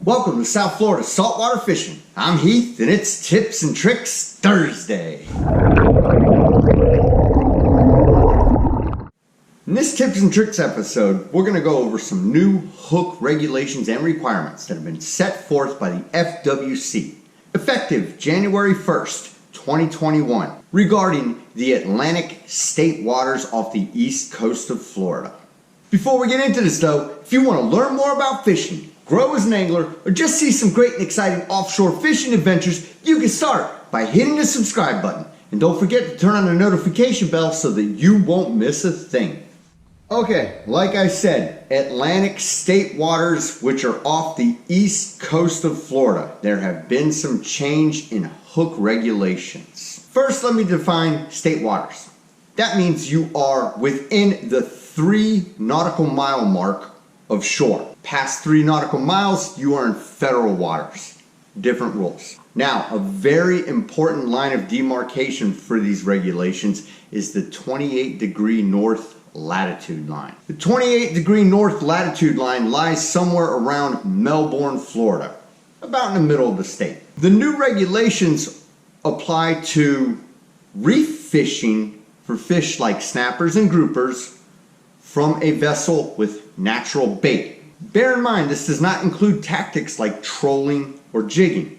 Welcome to South Florida Saltwater Fishing. I'm Heath and it's Tips and Tricks Thursday. In this Tips and Tricks episode, we're going to go over some new hook regulations and requirements that have been set forth by the FWC, effective January 1st, 2021, regarding the Atlantic state waters off the east coast of Florida. Before we get into this though, if you want to learn more about fishing, grow as an angler, or just see some great and exciting offshore fishing adventures, you can start by hitting the subscribe button. And don't forget to turn on the notification bell so that you won't miss a thing. Okay, like I said, Atlantic state waters, which are off the east coast of Florida, there have been some change in hook regulations. First, let me define state waters. That means you are within the 3 nautical mile mark of shore. Past 3 nautical miles, you are in federal waters. Different rules. Now, a very important line of demarcation for these regulations is the 28-degree north latitude line. The 28-degree north latitude line lies somewhere around Melbourne, Florida, about in the middle of the state. The new regulations apply to reef fishing for fish like snappers and groupers from a vessel with natural bait. Bear in mind, this does not include tactics like trolling or jigging.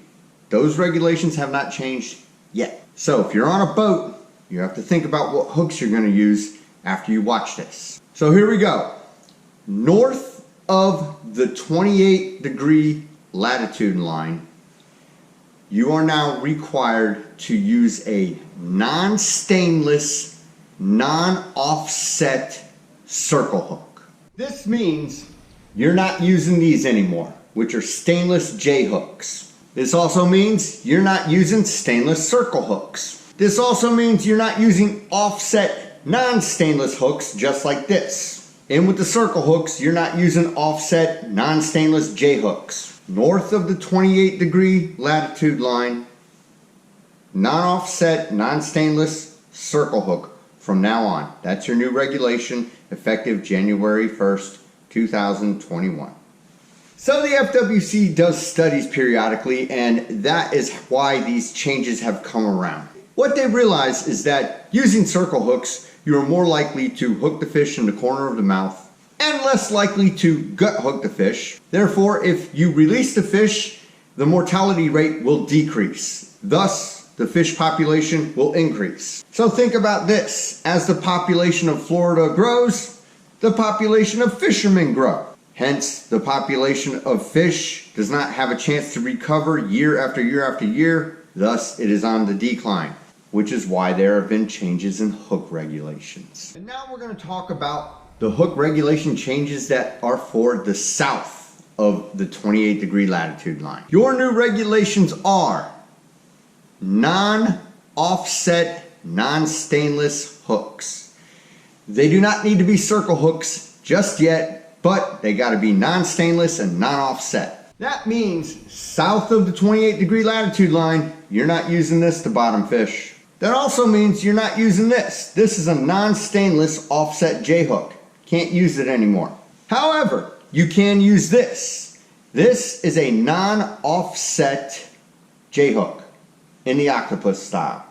Those regulations have not changed yet. So if you're on a boat, you have to think about what hooks you're going to use after you watch this. So here we go. North of the 28-degree latitude line, you are now required to use a non-stainless, non-offset circle hook. This means you're not using these anymore, which are stainless J hooks. This also means you're not using stainless circle hooks. This also means you're not using offset non-stainless hooks just like this. And with the circle hooks, you're not using offset non-stainless J hooks. North of the 28-degree latitude line, non-offset, non-stainless circle hook from now on. That's your new regulation, effective January 1st, 2021. So the FWC does studies periodically, and that is why these changes have come around. What they realize is that using circle hooks, you are more likely to hook the fish in the corner of the mouth and less likely to gut hook the fish. Therefore, if you release the fish, the mortality rate will decrease. Thus, the fish population will increase. So think about this. As the population of Florida grows, the population of fishermen grow. Hence, the population of fish does not have a chance to recover year after year after year. Thus, it is on the decline, which is why there have been changes in hook regulations. And now we're going to talk about the hook regulation changes that are for the south of the 28-degree latitude line. Your new regulations are non-offset, non-stainless hooks. They do not need to be circle hooks just yet, but they got to be non-stainless and non-offset. That means south of the 28-degree latitude line, you're not using this to bottom fish. That also means you're not using this. This is a non-stainless offset J hook. Can't use it anymore. However, you can use this. This is a non-offset J hook in the octopus style.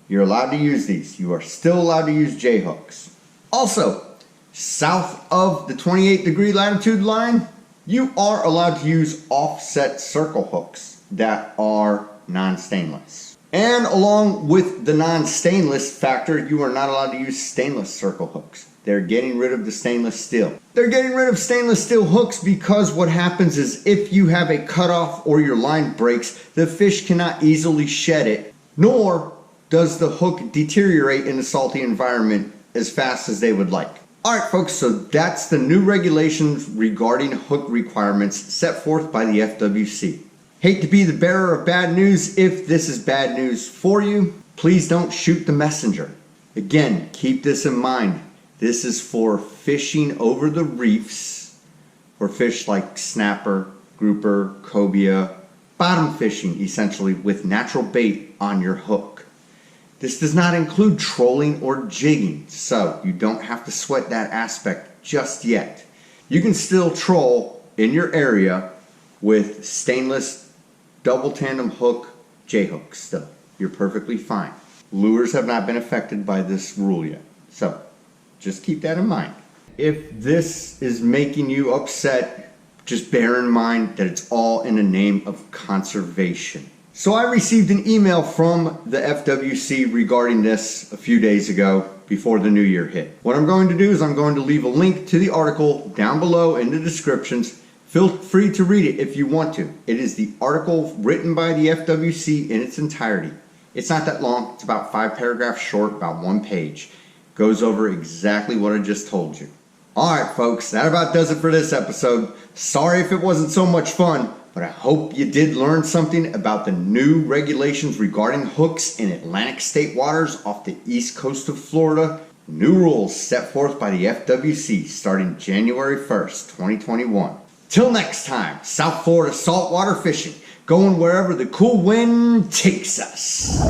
You're allowed to use these. You are still allowed to use J hooks. Also, south of the 28-degree latitude line, you are allowed to use offset circle hooks that are non-stainless. And along with the non-stainless factor, you are not allowed to use stainless circle hooks. They're getting rid of the stainless steel. They're getting rid of stainless steel hooks because what happens is if you have a cutoff or your line breaks, the fish cannot easily shed it, nor does the hook deteriorate in a salty environment as fast as they would like. Alright folks, so that's the new regulations regarding hook requirements set forth by the FWC. Hate to be the bearer of bad news. If this is bad news for you, please don't shoot the messenger. Again, keep this in mind. This is for fishing over the reefs for fish like snapper, grouper, cobia, bottom fishing essentially with natural bait on your hook. This does not include trolling or jigging, so you don't have to sweat that aspect just yet. You can still troll in your area with stainless double tandem hook J-hooks still. You're perfectly fine. Lures have not been affected by this rule yet. So just keep that in mind. If this is making you upset, just bear in mind that it's all in the name of conservation. So I received an email from the FWC regarding this a few days ago before the new year hit. What I'm going to do is I'm going to leave a link to the article down below in the descriptions. Feel free to read it if you want to. It is the article written by the FWC in its entirety. It's not that long. It's about 5 paragraphs short, about 1 page. Goes over exactly what I just told you. Alright folks, that about does it for this episode. Sorry if it wasn't so much fun, but I hope you did learn something about the new regulations regarding hooks in Atlantic state waters off the east coast of Florida. New rules set forth by the FWC starting January 1st, 2021. Till next time, South Florida saltwater fishing, going wherever the cool wind takes us.